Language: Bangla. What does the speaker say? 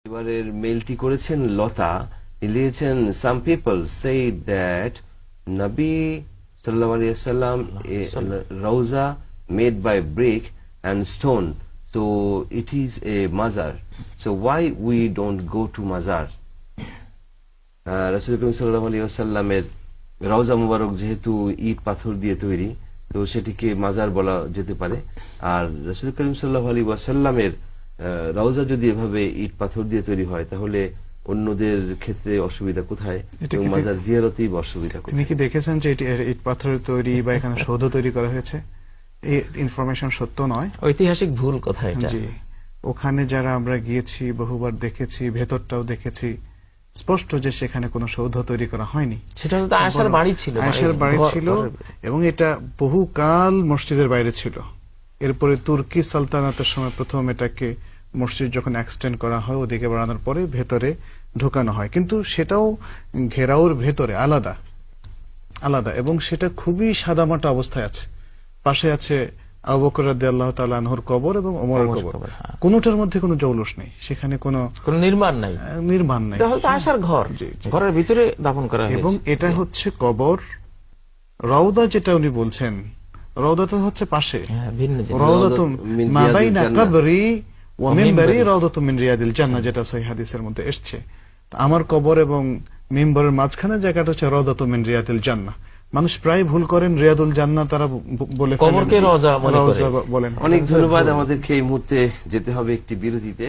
এবারের মেইলটি করেছেন লতা, লিখেছেন some people say that Nabi sallallahu alaihi wasallam a rauza made by brick and stone, so it is a mazar, so why we don't go to mazar? রাসূল করিম সাল্লাল্লাহু আলাইহি ওয়াসাল্লামের রওজা মুবারক যেহেতু ইট পাথর দিয়ে তৈরি, তো সেটিকে মাজার বলা যেতে পারে। আর রাসূল করিম সাল্লাল্লাহু আলাইহি ওয়াসাল্লামের রওজা যদি এভাবে ইট পাথর দিয়ে তৈরি হয়, তাহলে অন্যদের ক্ষেত্রে অসুবিধা কোথায়? মাজার জিয়ারতেই অসুবিধা কোথায়? আপনি কি দেখেছেন যে এটি ইট পাথরের তৈরি বা এখানে সৌধ তৈরি করা হয়েছে? এই ইনফরমেশন সত্য নয়, ঐতিহাসিক ভুল কথা এটা। জি, ওখানে যারা আমরা গিয়েছি, বহুবার দেখেছি, ভেতরটাও দেখেছি, স্পষ্ট যে সেখানে কোনো সৌধ তৈরি করা হয়নি। সেটা তো আয়েশার বাড়ি ছিল, আয়েশার বাড়ি ছিল, এবং এটা বহুকাল মসজিদের বাইরে ছিল। এরপরে তুর্কি সালতানাতের সময় প্রথম এটাকে মসজিদ যখন এক্সটেন্ড করা হয়, ওদিকে বাড়ানোর পরে ভেতরে ঢোকানো হয়, কিন্তু সেটাও ঘেরাওর ভেতরে আলাদা আলাদা, এবং সেটা খুবই সাদামাটা অবস্থায় আছে। পাশে আছে আবু বকর রাদিয়াল্লাহু তাআলা আনহুর কবর এবং ওমরের কবর, কোনোটার মধ্যে কোনো জৌলুস নেই, সেখানে কোনো নির্মাণ নাই, নির্মাণ নাই। এটা হয়তো আয়েশার ঘর, ঘরের ভিতরে দাফন করা হয়েছে। এবং এটা হচ্ছে কবর। রওদা যেটা উনি বলছেন, রওদা তো হচ্ছে পাশে, রওদাতু মা বাইনা কবরি ওয়া মিনবারি রওদাতু মিন রিয়াদিল জান্নাহ, যেটা সহিহ হাদিসের মধ্যে এসেছে। আমার কবর এবং মিম্বরের মাঝখানে জায়গাটা হচ্ছে রওদাতু মিন রিয়াদিল জান্নাহ। মানুষ প্রায় ভুল করেন, রিয়াদুল জান্নাহ তারা বলে, কবরকে রওজা মনে করে বলেন। অনেক ধন্যবাদ। আমাদেরকে এই মুহূর্তে যেতে হবে একটি বিরতিতে।